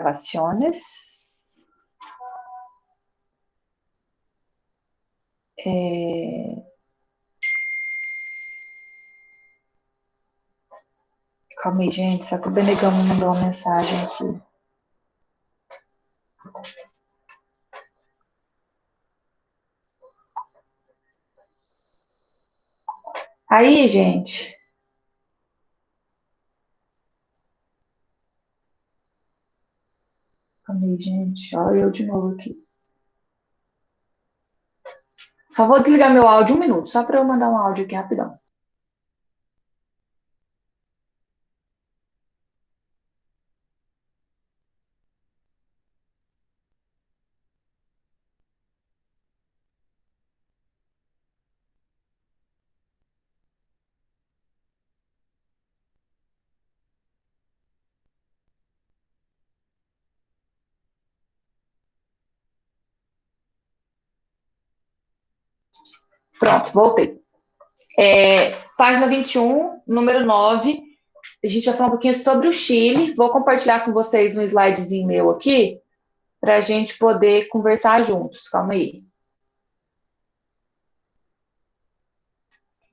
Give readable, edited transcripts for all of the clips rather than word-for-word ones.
grabaciones. Calma aí, gente, só que o Benegão me mandou uma mensagem aqui. Aí, gente. Calma aí, gente. Olha eu de novo aqui. Só vou desligar meu áudio 1 minuto, só para eu mandar um áudio aqui rapidão. Pronto, voltei. Página 21, número 9. A gente vai falar um pouquinho sobre o Chile. Vou compartilhar com vocês um slidezinho meu aqui, para a gente poder conversar juntos. Calma aí.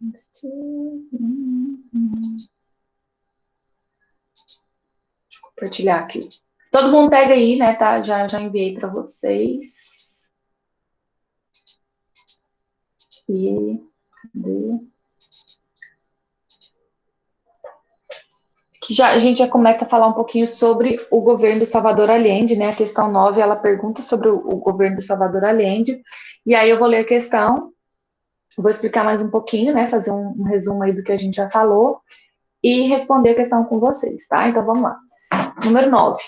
Deixa eu compartilhar aqui. Todo mundo pega aí, né? Tá? Já enviei para vocês. E cadê? A gente já começa a falar um pouquinho sobre o governo do Salvador Allende, né? A questão 9, ela pergunta sobre o governo do Salvador Allende. E aí eu vou ler a questão, vou explicar mais um pouquinho, né? Fazer um resumo aí do que a gente já falou e responder a questão com vocês, tá? Então vamos lá. Número 9.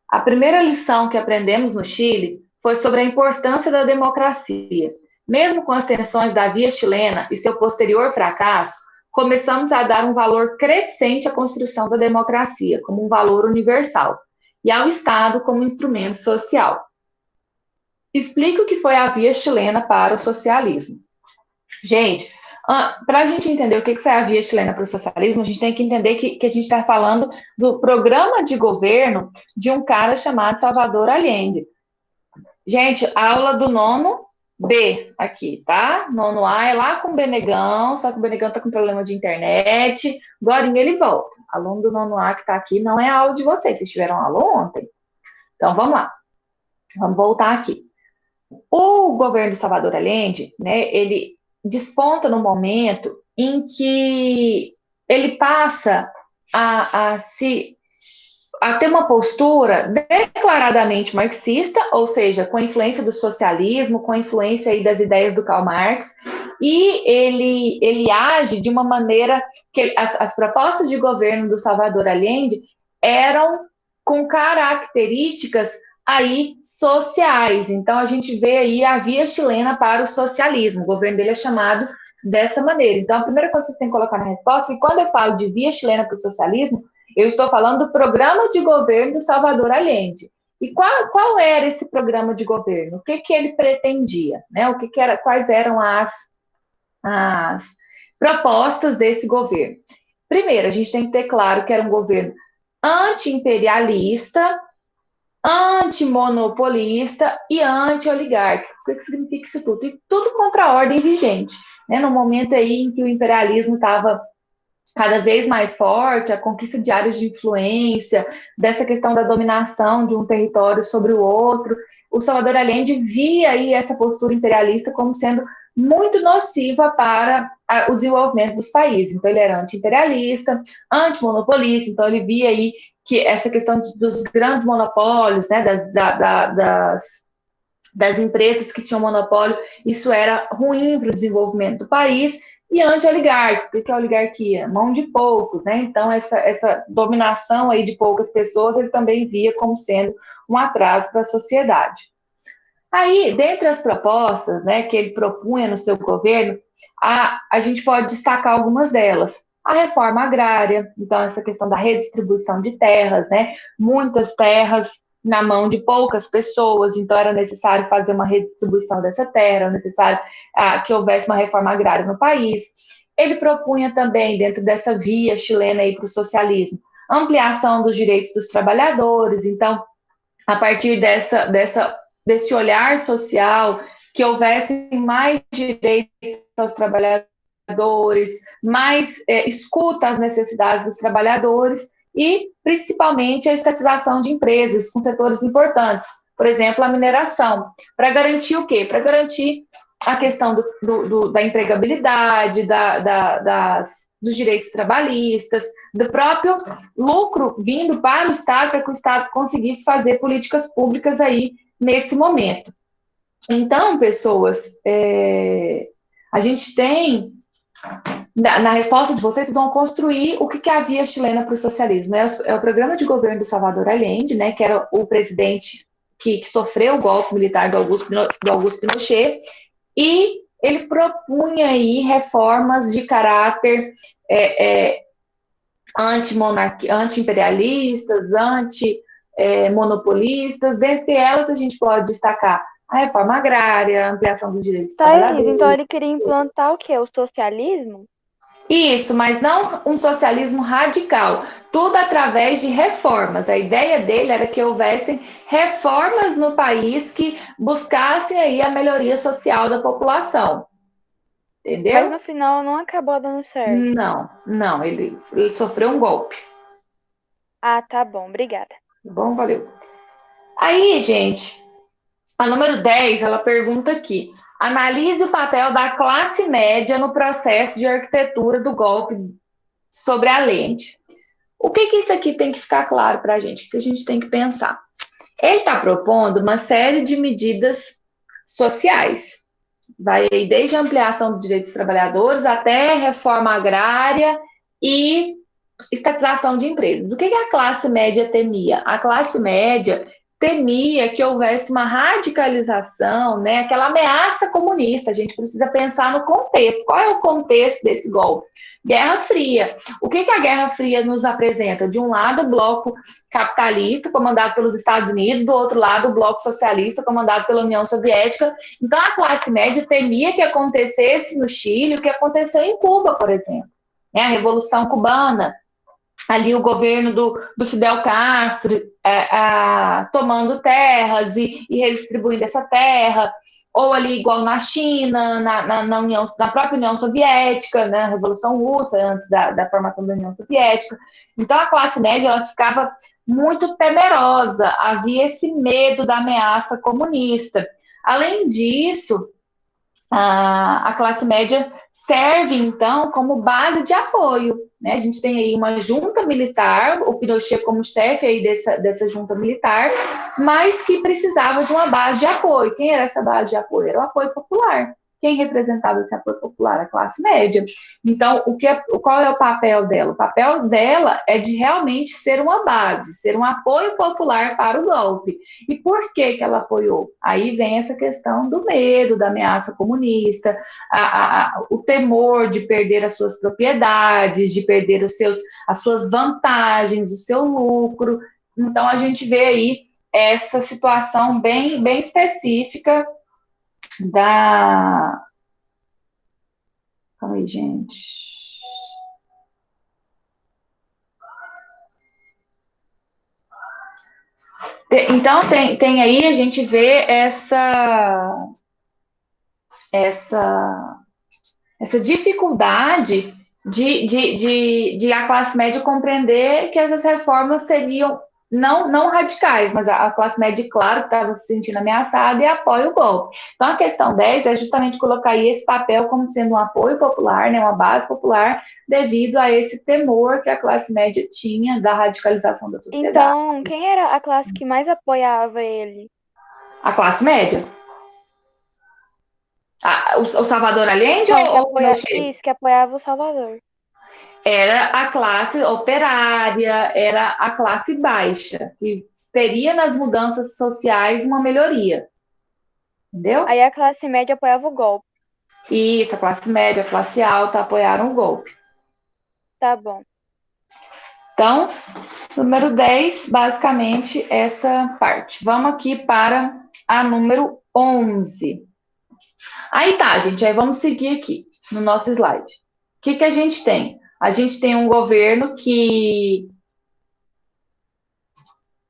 A primeira lição que aprendemos no Chile foi sobre a importância da democracia. Mesmo com as tensões da via chilena e seu posterior fracasso, começamos a dar um valor crescente à construção da democracia como um valor universal e ao Estado como instrumento social. Explique o que foi a via chilena para o socialismo. Gente, para a gente entender o que foi a via chilena para o socialismo, a gente tem que entender que a gente está falando do programa de governo de um cara chamado Salvador Allende. Gente, aula do nono B aqui, tá? Nono A é lá com o Benegão, só que o Benegão tá com problema de internet. Agorinha ele volta. Aluno do nono A que tá aqui não é a aula de vocês. Vocês tiveram aula ontem. Então, vamos lá. Vamos voltar aqui. O governo do Salvador Allende, né, ele desponta no momento em que ele passa a ter uma postura declaradamente marxista, ou seja, com a influência do socialismo, com a influência aí das ideias do Karl Marx, e ele age de uma maneira que as propostas de governo do Salvador Allende eram com características aí sociais. Então a gente vê aí a via chilena para o socialismo. O governo dele é chamado dessa maneira. Então a primeira coisa que vocês têm que colocar na resposta é que quando eu falo de via chilena para o socialismo, eu estou falando do programa de governo do Salvador Allende. E qual era esse programa de governo? O que ele pretendia? Né? Quais eram as propostas desse governo? Primeiro, a gente tem que ter claro que era um governo anti-imperialista, antimonopolista e anti-oligárquico. O que significa isso tudo? E tudo contra a ordem vigente. Né? No momento aí em que o imperialismo estava cada vez mais forte, a conquista de áreas de influência, dessa questão da dominação de um território sobre o outro, o Salvador Allende via aí essa postura imperialista como sendo muito nociva para o desenvolvimento dos países. Então, ele era anti-imperialista, anti-monopolista, então ele via aí que essa questão dos grandes monopólios, né, das empresas que tinham monopólio, isso era ruim para o desenvolvimento do país, e anti-oligárquico. O que é oligarquia? Mão de poucos, né? Então, essa dominação aí de poucas pessoas, ele também via como sendo um atraso para a sociedade. Aí, dentre as propostas, né, que ele propunha no seu governo, a gente pode destacar algumas delas. A reforma agrária, então essa questão da redistribuição de terras, né? Muitas terras na mão de poucas pessoas, então era necessário fazer uma redistribuição dessa terra, era necessário que houvesse uma reforma agrária no país. Ele propunha também, dentro dessa via chilena para o socialismo, ampliação dos direitos dos trabalhadores, então a partir desse olhar social, que houvesse mais direitos aos trabalhadores, mais escuta às necessidades dos trabalhadores e, principalmente, a estatização de empresas com setores importantes, por exemplo, a mineração, para garantir o quê? Para garantir a questão da empregabilidade, dos direitos trabalhistas, do próprio lucro vindo para o Estado, para que o Estado conseguisse fazer políticas públicas aí nesse momento. Então, pessoas, a gente tem, na resposta de vocês vão construir o que é a via chilena para o socialismo. É o programa de governo do Salvador Allende, né, que era o presidente que sofreu o golpe militar do Augusto Pinochet, e ele propunha aí reformas de caráter anti-imperialistas, anti-monopolistas. Dentre elas, a gente pode destacar a reforma agrária, a ampliação dos direitos dos trabalhadores. Então ele queria implantar o quê? O socialismo? Isso, mas não um socialismo radical, tudo através de reformas. A ideia dele era que houvessem reformas no país que buscassem aí a melhoria social da população. Entendeu? Mas no final não acabou dando certo. Não, ele sofreu um golpe. Ah, tá bom, obrigada. Bom, valeu. Aí, gente, a número 10, ela pergunta aqui: analise o papel da classe média no processo de arquitetura do golpe sobre a Allende. O que isso aqui tem que ficar claro para a gente? O que a gente tem que pensar? Ele está propondo uma série de medidas sociais. Vai desde a ampliação dos direitos dos trabalhadores até reforma agrária e estatização de empresas. O que a classe média temia? A classe média temia que houvesse uma radicalização, né, aquela ameaça comunista. A gente precisa pensar no contexto. Qual é o contexto desse golpe? Guerra Fria. O que a Guerra Fria nos apresenta? De um lado, o bloco capitalista, comandado pelos Estados Unidos, do outro lado, o bloco socialista, comandado pela União Soviética. Então, a classe média temia que acontecesse no Chile o que aconteceu em Cuba, por exemplo. A Revolução Cubana, ali o governo do Fidel Castro tomando terras e redistribuindo essa terra, ou ali igual na China, na própria União Soviética, né, a Revolução Russa, antes da formação da União Soviética. Então a classe média ela ficava muito temerosa, havia esse medo da ameaça comunista. Além disso, a classe média serve, então, como base de apoio. Né? A gente tem aí uma junta militar, o Pinochet como chefe aí dessa junta militar, mas que precisava de uma base de apoio. Quem era essa base de apoio? Era o apoio popular. Quem representava esse apoio popular? A classe média. Então, qual é o papel dela? O papel dela é de realmente ser uma base, ser um apoio popular para o golpe. E por que ela apoiou? Aí vem essa questão do medo, da ameaça comunista, o temor de perder as suas propriedades, de perder as suas vantagens, o seu lucro. Então, a gente vê aí essa situação bem, bem específica da... Calma aí, gente. Então, tem aí, a gente vê essa dificuldade de a classe média compreender que essas reformas seriam não radicais, mas a classe média, claro, que estava se sentindo ameaçada e apoia o golpe. Então, a questão 10 é justamente colocar aí esse papel como sendo um apoio popular, né, uma base popular, devido a esse temor que a classe média tinha da radicalização da sociedade. Então, quem era a classe que mais apoiava ele? A classe média. O Salvador Allende ou o Pinochet? Isso, que apoiava o Salvador. Era a classe operária, era a classe baixa, que teria nas mudanças sociais uma melhoria. Entendeu? Aí a classe média apoiava o golpe. Isso, a classe média, a classe alta apoiaram o golpe. Tá bom. Então, número 10, basicamente, essa parte. Vamos aqui para a número 11. Aí tá, gente, aí vamos seguir aqui no nosso slide. O que a gente tem? A gente tem um governo que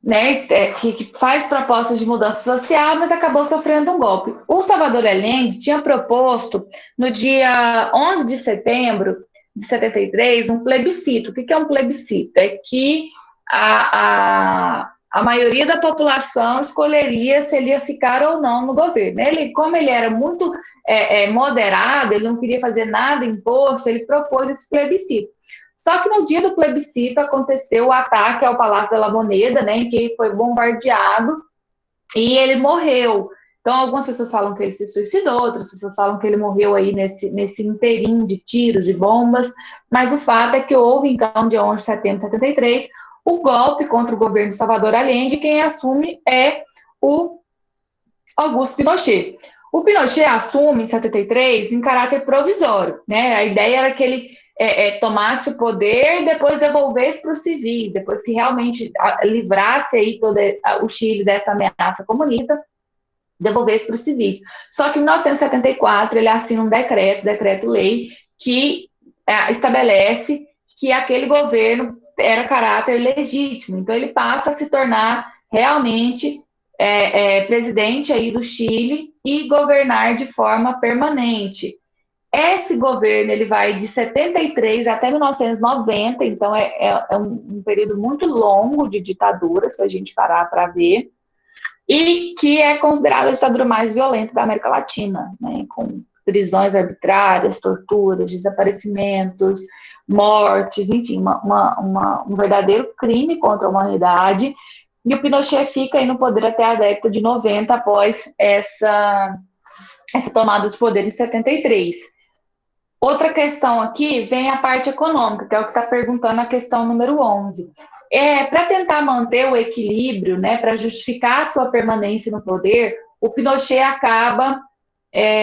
né, que faz propostas de mudança social, mas acabou sofrendo um golpe. O Salvador Allende tinha proposto, no dia 11 de setembro de 73, um plebiscito. O que é um plebiscito? É que a maioria da população escolheria se ele ia ficar ou não no governo. Como ele era muito moderado, ele não queria fazer nada imposto, ele propôs esse plebiscito. Só que no dia do plebiscito aconteceu o ataque ao Palácio da La Moneda, né, em que ele foi bombardeado e ele morreu. Então, algumas pessoas falam que ele se suicidou, outras pessoas falam que ele morreu aí nesse inteirinho de tiros e bombas, mas o fato é que houve, então, dia 11 de setembro de 73, o golpe contra o governo de Salvador Allende, e quem assume é o Augusto Pinochet. O Pinochet assume em 73 em caráter provisório, né? A ideia era que ele tomasse o poder e depois devolvesse para os civis, depois que realmente livrasse aí todo o Chile dessa ameaça comunista, devolvesse para os civis. Só que em 1974 ele assina um decreto-lei, que estabelece que aquele governo era caráter legítimo. Então ele passa a se tornar realmente presidente aí do Chile e governar de forma permanente. Esse governo ele vai de 73 até 1990, então é um período muito longo de ditadura, se a gente parar para ver, e que é considerada a ditadura mais violenta da América Latina, né, com prisões arbitrárias, torturas, desaparecimentos, mortes, enfim, um verdadeiro crime contra a humanidade. E o Pinochet fica aí no poder até a década de 90, após essa tomada de poder em 73. Outra questão aqui vem a parte econômica, que é o que está perguntando a questão número 11. Para tentar manter o equilíbrio, né, para justificar a sua permanência no poder, o Pinochet acaba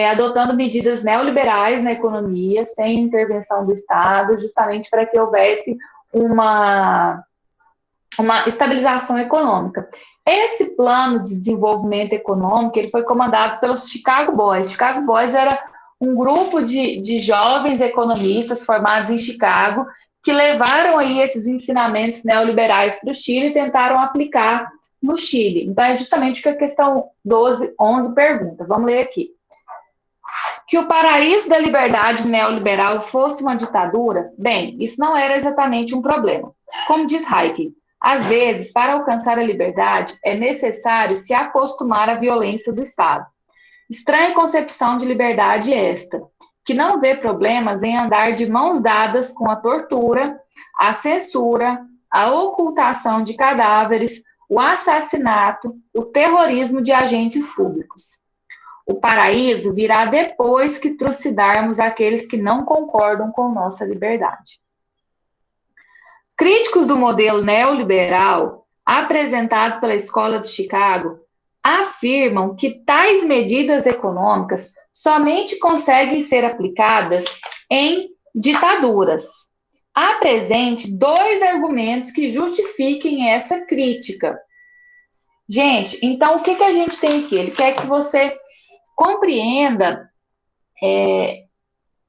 adotando medidas neoliberais na economia, sem intervenção do Estado, justamente para que houvesse uma estabilização econômica. Esse plano de desenvolvimento econômico ele foi comandado pelos Chicago Boys. Chicago Boys era um grupo de jovens economistas formados em Chicago que levaram aí esses ensinamentos neoliberais para o Chile e tentaram aplicar no Chile. Então, é justamente o que a questão 11 pergunta. Vamos ler aqui. Que o paraíso da liberdade neoliberal fosse uma ditadura? Bem, isso não era exatamente um problema. Como diz Hayek, às vezes, para alcançar a liberdade, é necessário se acostumar à violência do Estado. Estranha concepção de liberdade esta, que não vê problemas em andar de mãos dadas com a tortura, a censura, a ocultação de cadáveres, o assassinato, o terrorismo de agentes públicos. O paraíso virá depois que trucidarmos aqueles que não concordam com nossa liberdade. Críticos do modelo neoliberal, apresentado pela Escola de Chicago, afirmam que tais medidas econômicas somente conseguem ser aplicadas em ditaduras. Apresente 2 argumentos que justifiquem essa crítica. Gente, então o que a gente tem aqui? Ele quer que você compreenda,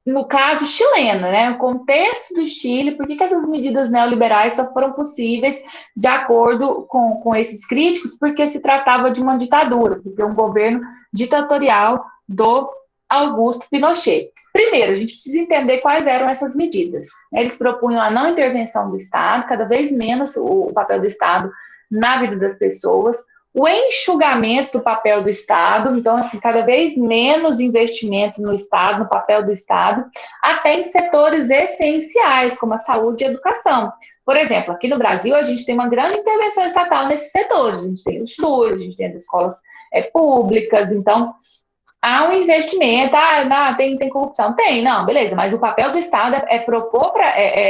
no caso chileno, né, o contexto do Chile, por que essas medidas neoliberais só foram possíveis de acordo com esses críticos, porque se tratava de uma ditadura, porque um governo ditatorial do Augusto Pinochet. Primeiro, a gente precisa entender quais eram essas medidas. Eles propunham a não intervenção do Estado, cada vez menos o papel do Estado na vida das pessoas, o enxugamento do papel do Estado, então, assim, cada vez menos investimento no Estado, no papel do Estado, até em setores essenciais, como a saúde e a educação. Por exemplo, aqui no Brasil, a gente tem uma grande intervenção estatal nesses setores. A gente tem o SUS, a gente tem as escolas públicas, então há um investimento. Tem corrupção? Tem, não, beleza, mas o papel do Estado é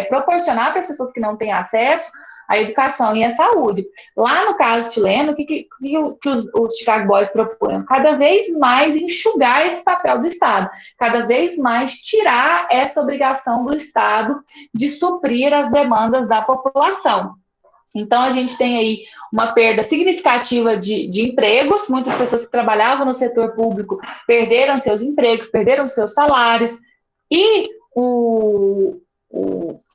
proporcionar para as pessoas que não têm acesso a educação e a saúde. Lá no caso chileno, o que os Chicago Boys propõem? Cada vez mais enxugar esse papel do Estado, cada vez mais tirar essa obrigação do Estado de suprir as demandas da população. Então, a gente tem aí uma perda significativa de empregos, muitas pessoas que trabalhavam no setor público perderam seus empregos, perderam seus salários, e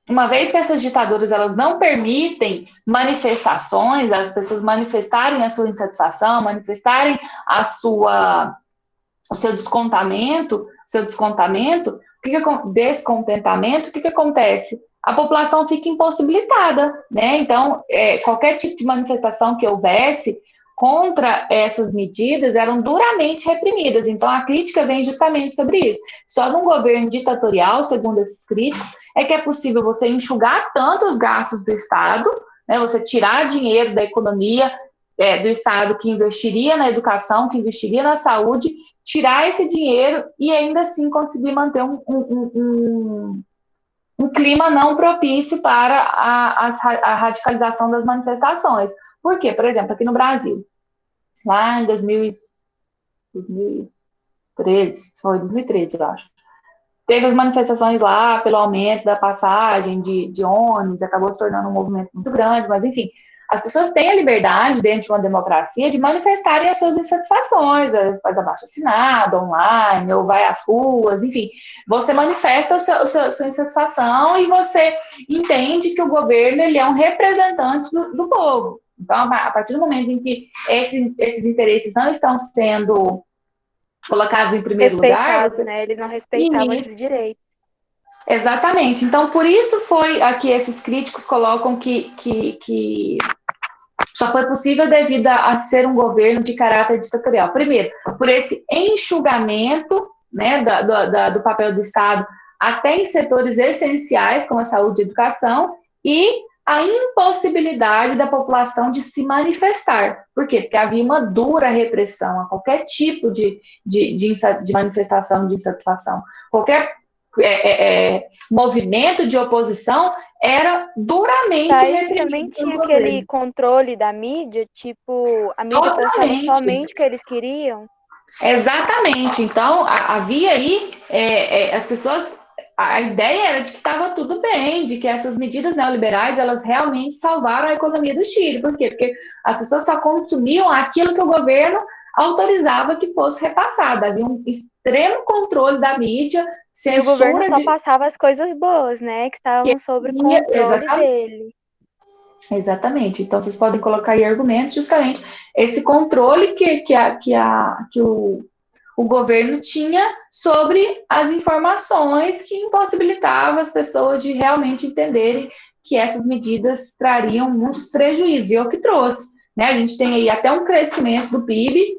uma vez que essas ditaduras elas não permitem manifestações, as pessoas manifestarem a sua insatisfação, manifestarem a sua, o seu descontentamento, descontentamento, o que acontece? A população fica impossibilitada, né? Então, qualquer tipo de manifestação que houvesse contra essas medidas eram duramente reprimidas. Então, a crítica vem justamente sobre isso. Só num governo ditatorial, segundo esses críticos, é que é possível você enxugar tanto os gastos do Estado, né? Você tirar dinheiro da economia do Estado que investiria na educação, que investiria na saúde, tirar esse dinheiro e ainda assim conseguir manter um clima não propício para a radicalização das manifestações. Por quê? Por exemplo, aqui no Brasil, lá em 2013, foi 2013, eu acho. Teve as manifestações lá pelo aumento da passagem de ônibus, acabou se tornando um movimento muito grande, mas enfim, as pessoas têm a liberdade, dentro de uma democracia, de manifestarem as suas insatisfações, faz abaixo-assinado, online, ou vai às ruas, enfim. Você manifesta a sua insatisfação e você entende que o governo ele é um representante do povo. Então, a partir do momento em que esses interesses não estão sendo colocados em primeiro lugar, Respeitados, né? Eles não respeitavam isso, esses direitos. exatamente. Então, por isso foi aqui esses críticos colocam que só foi possível devido a ser um governo de caráter ditatorial. Primeiro, por esse enxugamento, né, do papel do Estado até em setores essenciais, como a saúde e a educação, e a impossibilidade da população de se manifestar. Por quê? Porque havia uma dura repressão a qualquer tipo de manifestação de insatisfação. Qualquer movimento de oposição era duramente Thaís também reprimido pelo tinha aquele governo. controle da mídia, tipo, a mídia postava Totalmente, somente o que eles queriam. exatamente. Então, havia aí, as pessoas, a ideia era de que estava tudo bem, de que essas medidas neoliberais, elas realmente salvaram a economia do Chile. Por quê? Porque as pessoas só consumiam aquilo que o governo autorizava que fosse repassado. Havia um extremo controle da mídia, E o governo censura só de passava as coisas boas, né? Que que estavam sob ia, controle dele. exatamente. Então, vocês podem colocar aí argumentos, justamente esse controle que o governo tinha sobre as informações que impossibilitavam as pessoas de realmente entenderem que essas medidas trariam muitos prejuízos. E é o que trouxe. Né? A gente tem aí até um crescimento do PIB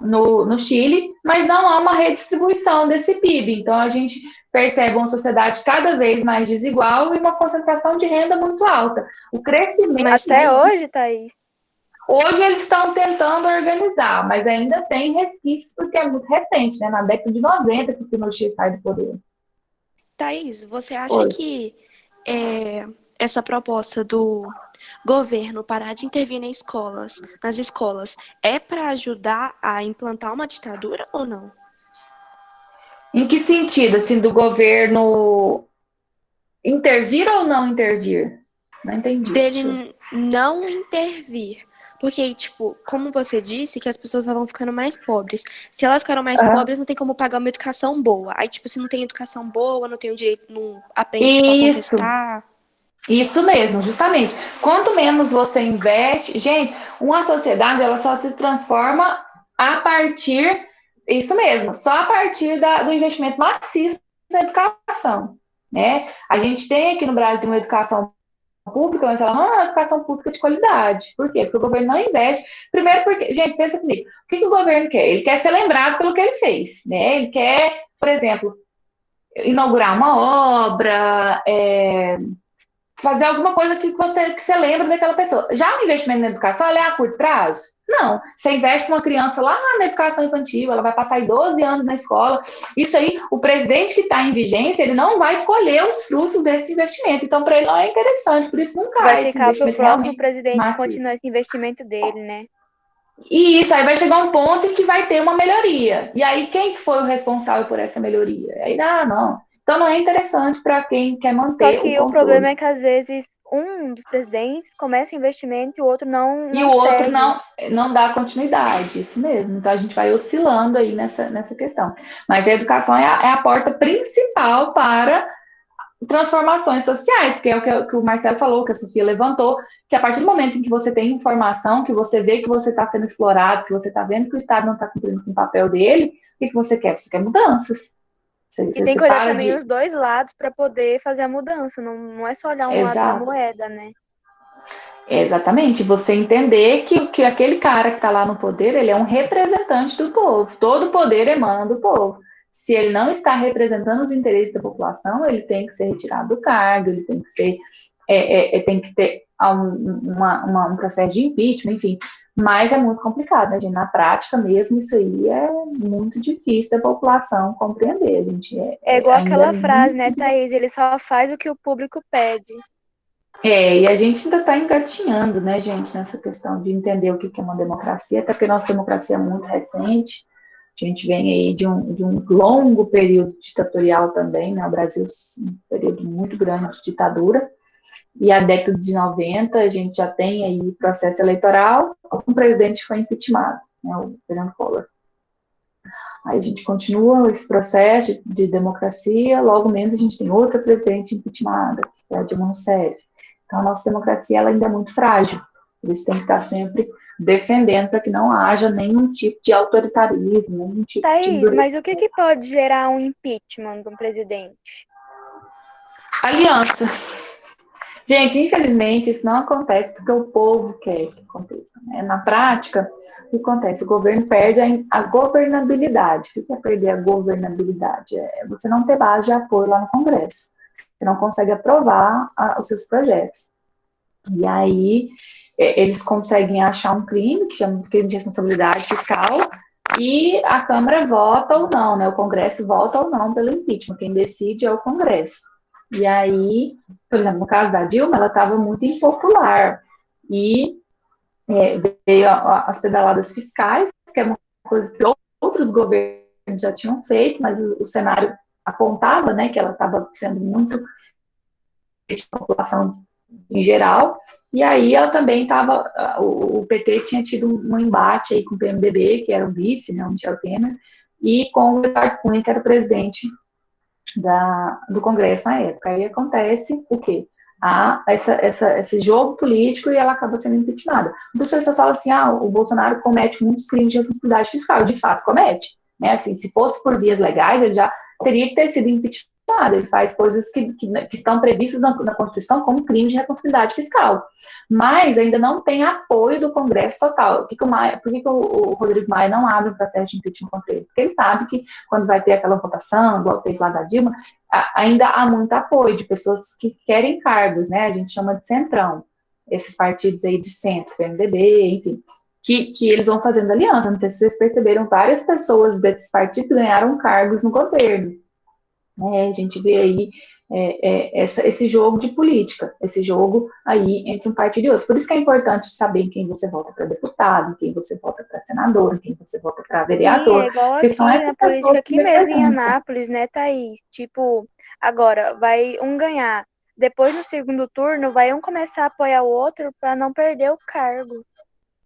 no Chile, mas não há uma redistribuição desse PIB. Então, a gente percebe uma sociedade cada vez mais desigual e uma concentração de renda muito alta. O crescimento. Mas, Até Thaís, hoje, Thaís. Hoje eles estão tentando organizar, mas ainda tem resquícios porque é muito recente, né? Na década de 90 que o Pinochet sai do poder. Thaís, você acha Oi. que essa proposta do governo parar de intervir nas escolas, é para ajudar a implantar uma ditadura ou não? Em que sentido, assim, do governo intervir ou não intervir? Não entendi. Dele não intervir. Porque, tipo, como você disse, que as pessoas estavam ficando mais pobres. Se elas ficaram mais pobres, não tem como pagar uma educação boa. Aí, tipo, se não tem educação boa, não tem o direito, não aprende, tipo, a Isso, contestar. isso mesmo, justamente. Quanto menos você investe, gente, uma sociedade ela só se transforma a partir, isso mesmo, só a partir do investimento maciço na educação, né? A gente tem aqui no Brasil uma educação pública, mas ela não é uma educação pública de qualidade. Por quê? Porque o governo não investe. Primeiro porque, gente, pensa comigo, o que o governo quer? Ele quer ser lembrado pelo que ele fez, né? Ele quer, por exemplo, inaugurar uma obra, fazer alguma coisa que você lembra daquela pessoa. Já o investimento na educação, ela é a curto prazo? Não. Você investe uma criança lá na educação infantil, ela vai passar aí 12 anos na escola. Isso aí, o presidente que está em vigência, ele não vai colher os frutos desse investimento. Então, para ele não é interessante, por isso não Vai cai esse ficar para o investimento próximo realmente presidente maciço. continuar esse investimento dele, né? E isso aí vai chegar um ponto em que vai ter uma melhoria. E aí, quem que foi o responsável por essa melhoria? Aí, não. Então, não é interessante para quem quer Só manter o que o problema controle. é que às vezes um dos presidentes começa o investimento e o outro E não o outro segue. não dá continuidade, isso mesmo. Então a gente vai oscilando aí nessa questão. Mas a educação é a porta principal para transformações sociais, porque é que o Marcelo falou, que a Sofia levantou, que a partir do momento em que você tem informação, que você vê que você está sendo explorado, que você está vendo que o Estado não está cumprindo com o papel dele, o que você quer? Você quer mudanças. E tem que olhar também os dois lados para poder fazer a mudança. Não é só olhar um lado da moeda, né? Exatamente. Você entender que aquele cara que está lá no poder, ele é um representante do povo. Todo poder emana do povo. Se ele não está representando os interesses da população, ele tem que ser retirado do cargo, ele tem que ser, tem que ter um processo de impeachment, enfim. Mas é muito complicado, né, gente? Na prática mesmo, isso aí é muito difícil da população compreender, gente. É igual aquela frase, né, Thaís? Ele só faz o que o público pede. E a gente ainda está engatinhando, né, gente, nessa questão de entender o que é uma democracia, até porque nossa democracia é muito recente. A gente vem aí de um longo período ditatorial também, né? O Brasil, um período muito grande de ditadura. E a década de 90, a gente já tem aí processo eleitoral, um presidente foi impeachmentado, né, o Fernando Collor. Aí a gente continua esse processo de democracia, logo menos a gente tem outra presidente impeachmentada, que é a Dilma Rousseff. Então, a nossa democracia ela ainda é muito frágil, por isso tem que estar sempre defendendo para que não haja nenhum tipo de autoritarismo, nenhum tipo Thaís, de endurecimento. mas o que pode gerar um impeachment de um presidente? Aliança. Gente, infelizmente, isso não acontece porque o povo quer que aconteça. Né? Na prática, o que acontece? O governo perde a governabilidade. O que é perder a governabilidade? É você não ter base de apoio lá no Congresso. Você não consegue aprovar os seus projetos. E aí, eles conseguem achar um crime, que chama de crime de responsabilidade fiscal, e a Câmara vota ou não, né? O Congresso vota ou não pelo impeachment. Quem decide é o Congresso. E aí, por exemplo, no caso da Dilma, ela estava muito impopular. E veio as pedaladas fiscais, que é uma coisa que outros governos já tinham feito, mas o cenário apontava, né, que ela estava sendo muito de população em geral. E aí ela também estava, o PT tinha tido um embate aí com o PMDB, que era o vice, né, o Michel Temer, e com o Eduardo Cunha, que era o presidente do Congresso na época. Aí acontece o quê? Esse jogo político e ela acaba sendo impeachmentada. Muitas pessoas falam assim, o Bolsonaro comete muitos crimes de responsabilidade fiscal. De fato, comete. Né? Assim, se fosse por vias legais, ele já teria que ter sido impeachmentado. Ele faz coisas que estão previstas na Constituição como crimes de responsabilidade fiscal. Mas ainda não tem apoio do Congresso total. Por que o Rodrigo Maia não abre um processo de impeachment contra ele? Porque ele sabe que quando vai ter aquela votação, igual teve lá da Dilma, ainda há muito apoio de pessoas que querem cargos, né? A gente chama de centrão. Esses partidos aí de centro, PMDB, enfim, que eles vão fazendo aliança. Não sei se vocês perceberam, várias pessoas desses partidos ganharam cargos no governo. A gente vê aí esse jogo de política, esse jogo aí entre um partido e outro. Por isso que é importante saber quem você vota para deputado, quem você vota para senador, quem você vota para vereador. Sim, é igual aqui na política, aqui mesmo em Anápolis, né, Thaís? Tipo, agora vai um ganhar. Depois, no segundo turno, vai um começar a apoiar o outro para não perder o cargo.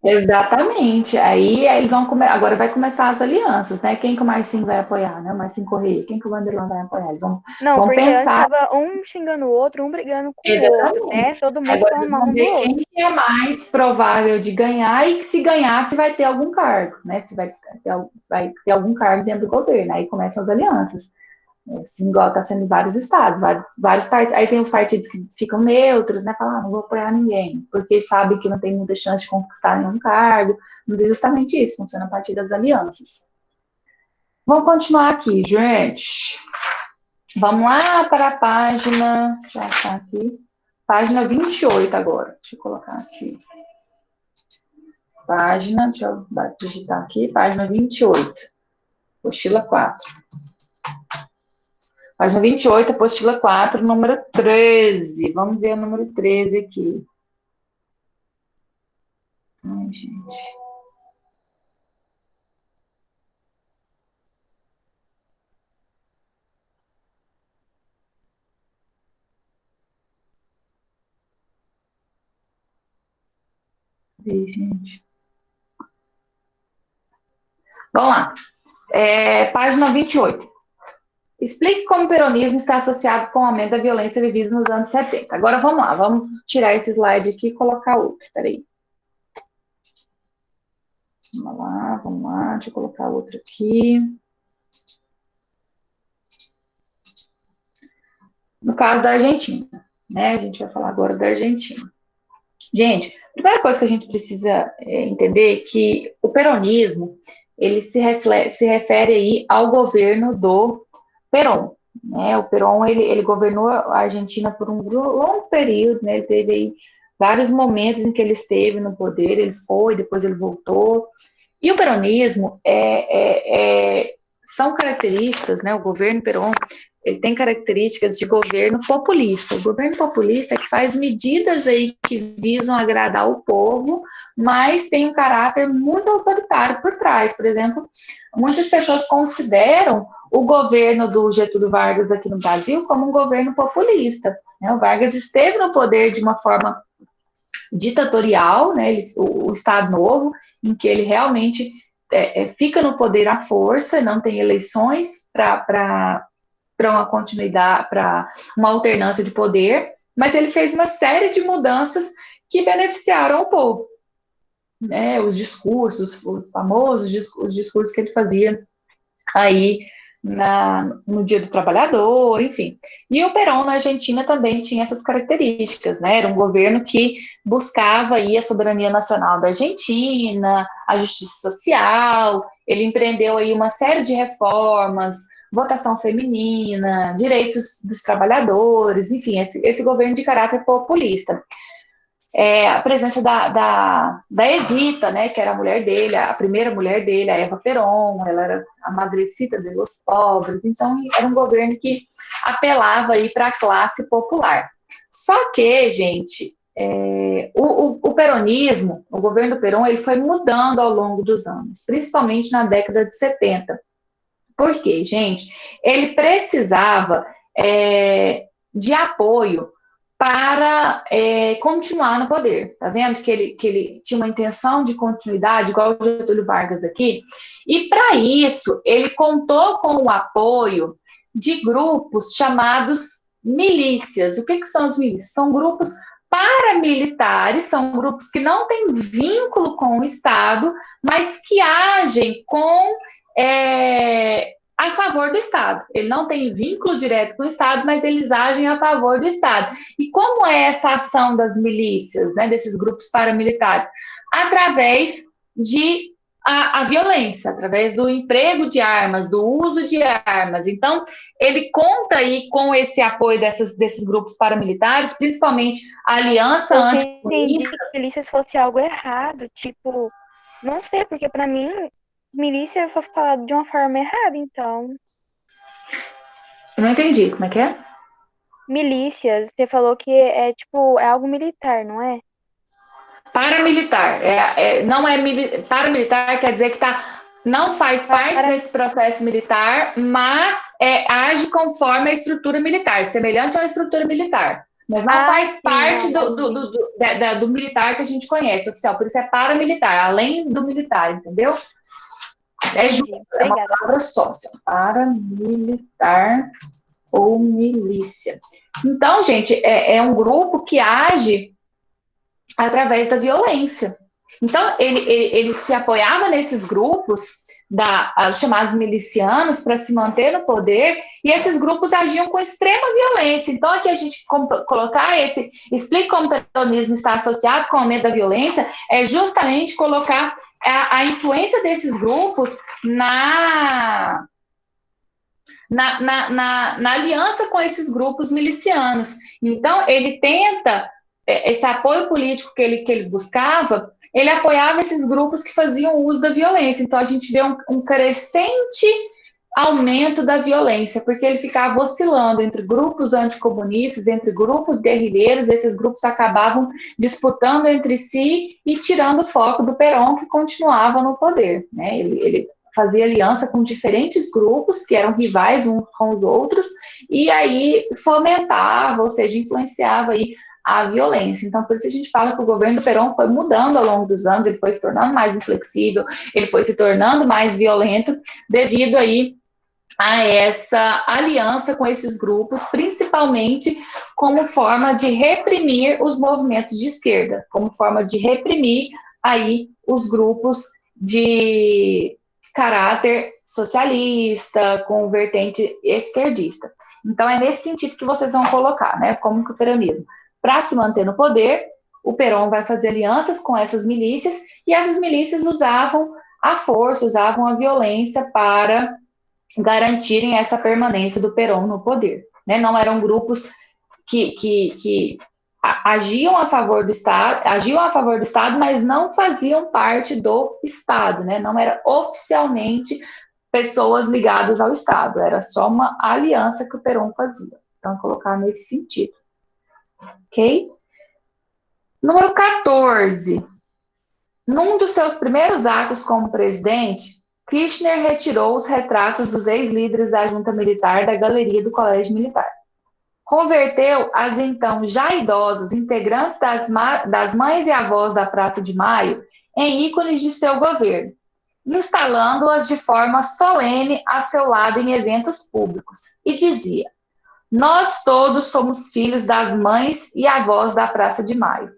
Exatamente. Aí eles vão agora vai começar as alianças, né? Quem que o Marcinho vai apoiar, né? O Marcinho Correia, quem que o Vanderlan vai apoiar? Eles vão porque pensar. antes tava um xingando o outro, um brigando com o outro, né? Todo mundo agora falando eles mal vão um do ver outro. quem é mais provável de ganhar e que se ganhar, se vai ter algum cargo, né? Se vai ter algum cargo dentro do governo. Aí começam as alianças. Assim, igual está sendo em vários estados, vários partidos. Aí tem os partidos que ficam neutros, né? Falam, não vou apoiar ninguém, porque sabe que não tem muita chance de conquistar nenhum cargo. Mas é justamente isso, funciona a partir das alianças. Vamos continuar aqui, gente. Vamos lá para a página. Já está aqui. Página 28 agora. Deixa eu colocar aqui. Deixa eu digitar aqui, página 28. Apostila 4. Página 28, apostila 4, número 13. Vamos ver o número 13 aqui. Ai, gente. Aí, gente. Vamos lá. Página 28. Explique como o peronismo está associado com o aumento da violência vivida nos anos 70. Agora vamos lá, vamos tirar esse slide aqui e colocar outro. Peraí. Vamos lá, deixa eu colocar outro aqui. No caso da Argentina, né? A gente vai falar agora da Argentina. Gente, a primeira coisa que a gente precisa entender é que o peronismo, ele se refere aí ao governo do Perón, né? O Perón, ele governou a Argentina por um longo período, né? Ele teve aí vários momentos em que ele esteve no poder, ele foi, depois ele voltou. E o peronismo são características, né? O governo Perón, ele tem características de governo populista. O governo populista é que faz medidas aí que visam agradar o povo, mas tem um caráter muito autoritário por trás. Por exemplo, muitas pessoas consideram o governo do Getúlio Vargas aqui no Brasil como um governo populista, né? O Vargas esteve no poder de uma forma ditatorial, né? O Estado Novo, em que ele realmente fica no poder à força, não tem eleições para uma continuidade, para uma alternância de poder, mas ele fez uma série de mudanças que beneficiaram o povo, né? Os discursos, os famosos discursos que ele fazia aí no Dia do Trabalhador, enfim. E o Perón na Argentina também tinha essas características, né? Era um governo que buscava aí a soberania nacional da Argentina, a justiça social, ele empreendeu aí uma série de reformas, votação feminina, direitos dos trabalhadores, enfim, esse governo de caráter populista. A presença da Evita, né, que era a mulher dele, a primeira mulher dele, a Eva Perón, ela era a madrecita dos pobres, então era um governo que apelava aí para a classe popular. Só que, gente, o peronismo, o governo Perón, ele foi mudando ao longo dos anos, principalmente na década de 70. Por quê, gente? Ele precisava de apoio para continuar no poder. Tá vendo que ele tinha uma intenção de continuidade, igual o Getúlio Vargas aqui? E para isso, ele contou com o apoio de grupos chamados milícias. O que são as milícias? São grupos paramilitares, são grupos que não têm vínculo com o Estado, mas que agem a favor do Estado. Ele não tem vínculo direto com o Estado, mas eles agem a favor do Estado. E como é essa ação das milícias, né, desses grupos paramilitares? Através de a violência, através do emprego de armas, do uso de armas. Então, ele conta aí com esse apoio desses grupos paramilitares, principalmente a Aliança Anticomunista. Que milícias fosse algo errado, tipo, não sei, porque para mim milícia foi falado de uma forma errada, então. Eu não entendi, como é que é? Milícias, você falou que é algo militar, não é? Paramilitar. Paramilitar quer dizer que não faz parte desse processo militar, mas age conforme a estrutura militar, semelhante a uma estrutura militar. Mas não faz parte do militar que a gente conhece, oficial. Por isso é paramilitar, além do militar, entendeu? É uma palavra só, paramilitar ou milícia. Então, gente, é um grupo que age através da violência. Então, ele se apoiava nesses grupos chamados milicianos para se manter no poder, e esses grupos agiam com extrema violência. Então, aqui a gente colocar explica como o peronismo está associado com o aumento da violência, é justamente colocar a influência desses grupos na aliança com esses grupos milicianos. Então, ele tenta, esse apoio político que ele buscava, ele apoiava esses grupos que faziam uso da violência. Então, a gente vê um crescente aumento da violência, porque ele ficava oscilando entre grupos anticomunistas, entre grupos guerrilheiros, esses grupos acabavam disputando entre si e tirando o foco do Perón, que continuava no poder, né? Ele fazia aliança com diferentes grupos, que eram rivais uns com os outros, e aí fomentava, ou seja, influenciava aí a violência. Então, por isso a gente fala que o governo do Perón foi mudando ao longo dos anos, ele foi se tornando mais inflexível, ele foi se tornando mais violento, devido aí a essa aliança com esses grupos, principalmente como forma de reprimir os movimentos de esquerda, como forma de reprimir aí os grupos de caráter socialista, com vertente esquerdista. Então, é nesse sentido que vocês vão colocar, né, como que o peronismo, para se manter no poder, o Perón vai fazer alianças com essas milícias, e essas milícias usavam a força, usavam a violência para garantirem essa permanência do Perón no poder. Né? Não eram grupos que agiam a favor do Estado, mas não faziam parte do Estado, né? Não era oficialmente pessoas ligadas ao Estado, era só uma aliança que o Perón fazia. Então, colocar nesse sentido. Ok? Número 14. Num dos seus primeiros atos como presidente, Kirchner retirou os retratos dos ex-líderes da junta militar da galeria do Colégio Militar. Converteu as então já idosas integrantes das mães e avós da Praça de Maio em ícones de seu governo, instalando-as de forma solene a seu lado em eventos públicos. E dizia: nós todos somos filhos das mães e avós da Praça de Maio.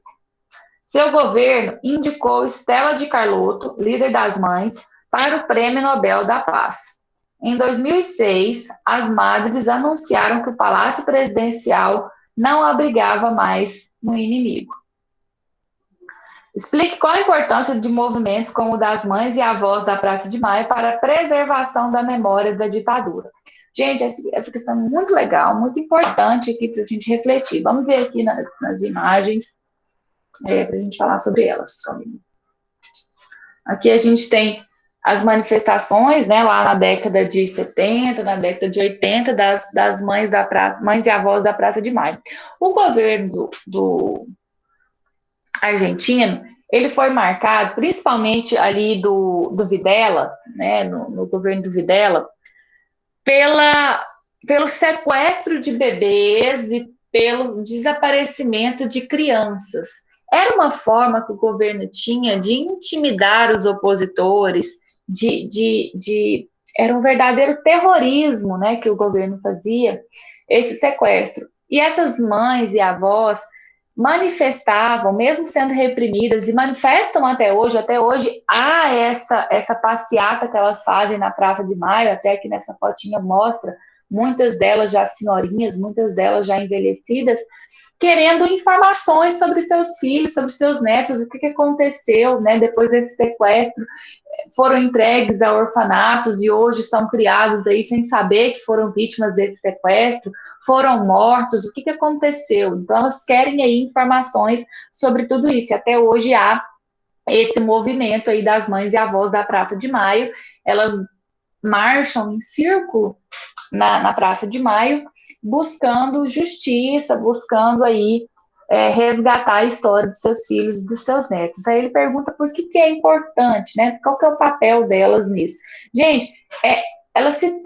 Seu governo indicou Stella de Carlotto, líder das mães, para o Prêmio Nobel da Paz. Em 2006, as madres anunciaram que o Palácio Presidencial não abrigava mais um inimigo. Explique qual a importância de movimentos como o das mães e avós da Praça de Maio para a preservação da memória da ditadura. Gente, essa questão é muito legal, muito importante aqui para a gente refletir. Vamos ver aqui nas imagens para a gente falar sobre elas. Aqui a gente tem as manifestações, né, lá na década de 70, na década de 80, das mães e avós da Praça de Maio. O governo do argentino, ele foi marcado, principalmente ali do Videla, né, no governo do Videla, pelo sequestro de bebês e pelo desaparecimento de crianças. Era uma forma que o governo tinha de intimidar os opositores, era um verdadeiro terrorismo, né, que o governo fazia, esse sequestro. E essas mães e avós manifestavam, mesmo sendo reprimidas, e manifestam até hoje há essa passeata que elas fazem na Praça de Maio, até que nessa fotinha mostra, muitas delas já senhorinhas, muitas delas já envelhecidas, querendo informações sobre seus filhos, sobre seus netos, o que aconteceu, né, depois desse sequestro, foram entregues a orfanatos e hoje são criados aí sem saber que foram vítimas desse sequestro, foram mortos, o que aconteceu? Então, elas querem aí informações sobre tudo isso, e até hoje há esse movimento aí das mães e avós da Praça de Maio, elas marcham em círculo na Praça de Maio, buscando justiça, buscando aí resgatar a história dos seus filhos e dos seus netos. Aí ele pergunta por que é importante, né? Qual que é o papel delas nisso? Gente, elas se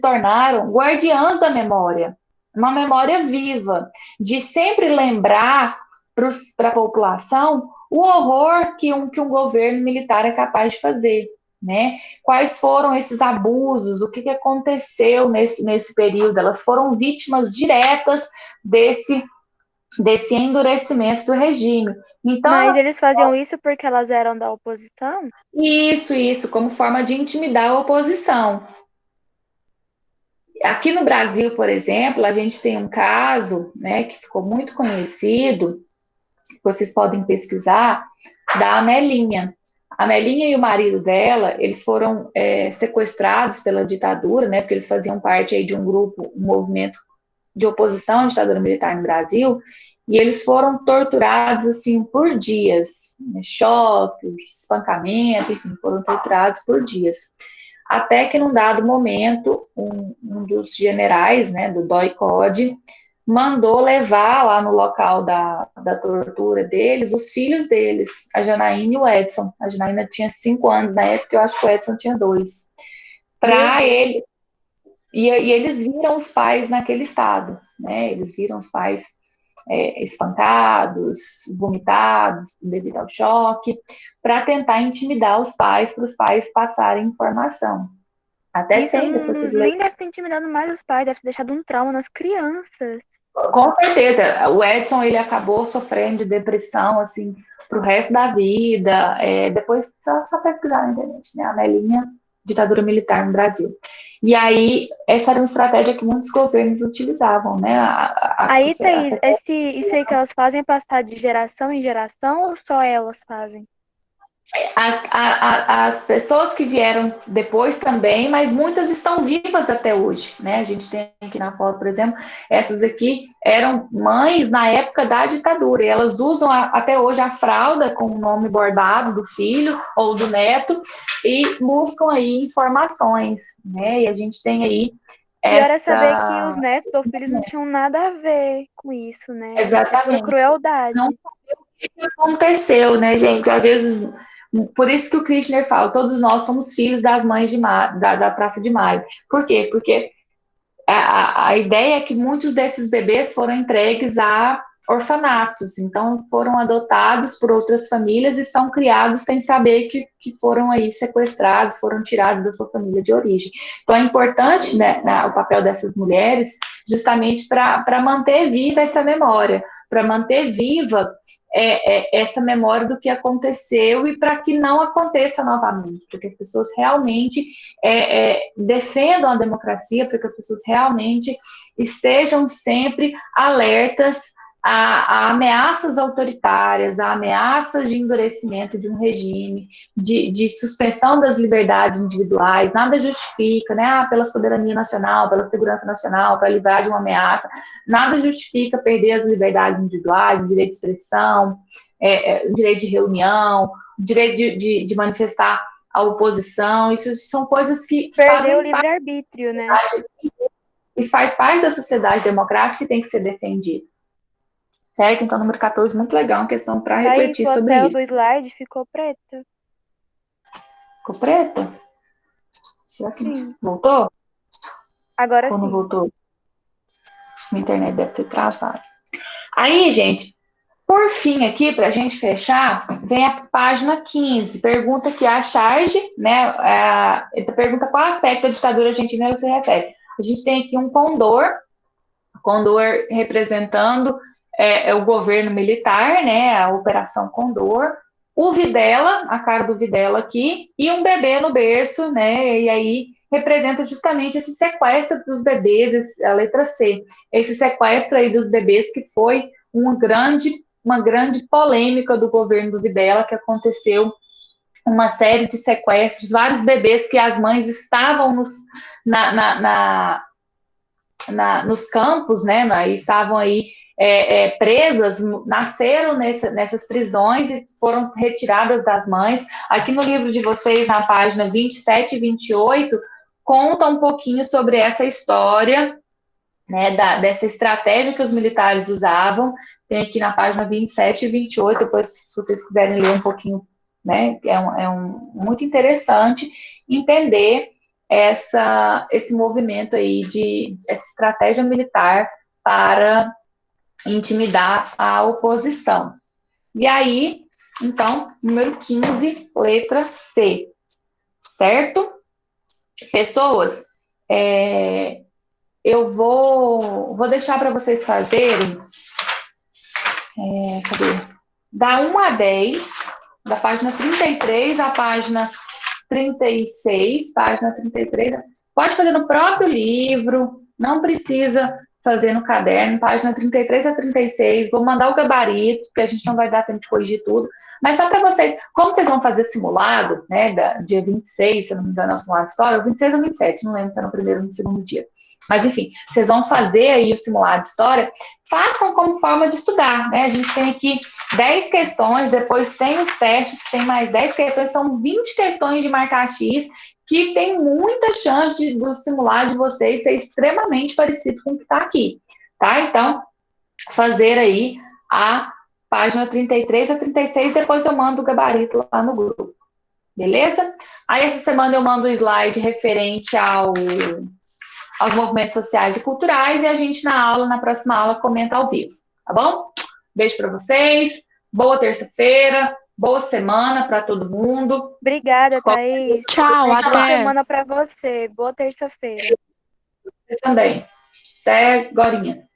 tornaram guardiãs da memória, uma memória viva, de sempre lembrar para a população o horror que um governo militar é capaz de fazer. Né? Quais foram esses abusos, o que aconteceu nesse período? Elas foram vítimas diretas desse endurecimento do regime. Então, mas eles faziam isso porque elas eram da oposição? Isso, como forma de intimidar a oposição. Aqui no Brasil, por exemplo, a gente tem um caso, né, que ficou muito conhecido, vocês podem pesquisar, da Amelinha. A Amelinha e o marido dela, eles foram sequestrados pela ditadura, né, porque eles faziam parte aí de um grupo, um movimento de oposição à ditadura militar no Brasil, e eles foram torturados, assim, por dias, né, choques, espancamentos, enfim, foram torturados por dias. Até que, num dado momento, um dos generais, né, do DOI-CODE, mandou levar lá no local da tortura deles, os filhos deles, a Janaína e o Edson. A Janaína tinha 5 anos na época, eu acho que o Edson tinha 2. Para ele, e eles viram os pais naquele estado, né? Eles viram os pais espancados, vomitados devido ao choque, para tentar intimidar os pais, para os pais passarem informação. Até Isso tem, depois vocês nem deve ter intimidado mais os pais, deve ter deixado um trauma nas crianças. Com certeza, o Edson ele acabou sofrendo de depressão assim pro resto da vida. Depois só pesquisar na internet, né? A Melinha, ditadura militar no Brasil. E aí essa era uma estratégia que muitos governos utilizavam, né? Aí, Thaís, isso aí que elas fazem é passar de geração em geração ou só elas fazem? As pessoas que vieram depois também, mas muitas estão vivas até hoje, né? A gente tem aqui na foto, por exemplo, essas aqui eram mães na época da ditadura, e elas usam até hoje a fralda com o nome bordado do filho ou do neto e buscam aí informações, né? E a gente tem aí Pior é saber que os netos ou filhos não tinham nada a ver com isso, né? Exatamente. É por crueldade. Não saber o que aconteceu, né, gente? Às vezes, por isso que o Kirchner fala, todos nós somos filhos das mães da Praça de Maio. Por quê? Porque a ideia é que muitos desses bebês foram entregues a orfanatos, então foram adotados por outras famílias e são criados sem saber que foram aí sequestrados, foram tirados da sua família de origem. Então é importante, né, o papel dessas mulheres justamente para manter viva essa memória, para manter viva essa memória do que aconteceu e para que não aconteça novamente, para que as pessoas realmente defendam a democracia, para que as pessoas realmente estejam sempre alertas a ameaças autoritárias, a ameaças de endurecimento de um regime, de suspensão das liberdades individuais. Nada justifica, né? Pela soberania nacional, pela segurança nacional, para livrar de uma ameaça, nada justifica perder as liberdades individuais, o direito de expressão, o direito de reunião, o direito de manifestar a oposição. Isso são coisas que perdeu o livre-arbítrio, né? Isso faz parte da sociedade democrática e tem que ser defendido. Certo? Então, número 14, muito legal, uma questão para refletir sobre isso. A tela do slide ficou preta. Ficou preta? Será que sim. Voltou? Agora Ou não sim. voltou? A internet deve ter travado. Aí, gente, por fim aqui, para a gente fechar, vem a página 15. Pergunta que a charge, né? Pergunta qual aspecto da ditadura argentina se refere. A gente tem aqui um condor representando o governo militar, né, a Operação Condor, o Videla, a cara do Videla aqui, e um bebê no berço, né, e aí representa justamente esse sequestro dos bebês, a letra C, esse sequestro aí dos bebês que foi uma grande polêmica do governo do Videla, que aconteceu uma série de sequestros, vários bebês que as mães estavam nos campos, né, e estavam aí presas, nasceram nessas prisões e foram retiradas das mães. Aqui no livro de vocês, na página 27 e 28, conta um pouquinho sobre essa história, né, dessa estratégia que os militares usavam. Tem aqui na página 27 e 28, depois, se vocês quiserem ler um pouquinho, né, muito interessante entender esse movimento aí essa estratégia militar para intimidar a oposição. E aí, então, número 15, letra C, certo? Pessoas, eu vou deixar para vocês fazerem, da 1 a 10, da página 33 à página 36, página 33, pode fazer no próprio livro, não precisa fazer no caderno, página 33 a 36, vou mandar o gabarito, porque a gente não vai dar tempo de corrigir tudo, mas só para vocês, como vocês vão fazer simulado, né, dia 26, se eu não me engano, é o simulado de história, 26 ou 27, não lembro se é no primeiro ou no segundo dia, mas enfim, vocês vão fazer aí o simulado de história, façam como forma de estudar, né, a gente tem aqui 10 questões, depois tem os testes, tem mais 10 questões, são 20 questões de marcar X, que tem muita chance do simulado de vocês ser extremamente parecido com o que está aqui, tá? Então, fazer aí a página 33 a 36, depois eu mando o gabarito lá no grupo, beleza? Aí, essa semana eu mando o slide referente aos movimentos sociais e culturais, e a gente na próxima aula, comenta ao vivo, tá bom? Beijo para vocês, boa terça-feira, Boa semana para todo mundo. Obrigada, Thaís. Tchau, Boa até. semana pra você. Boa terça-feira. Você também. Até agorinha.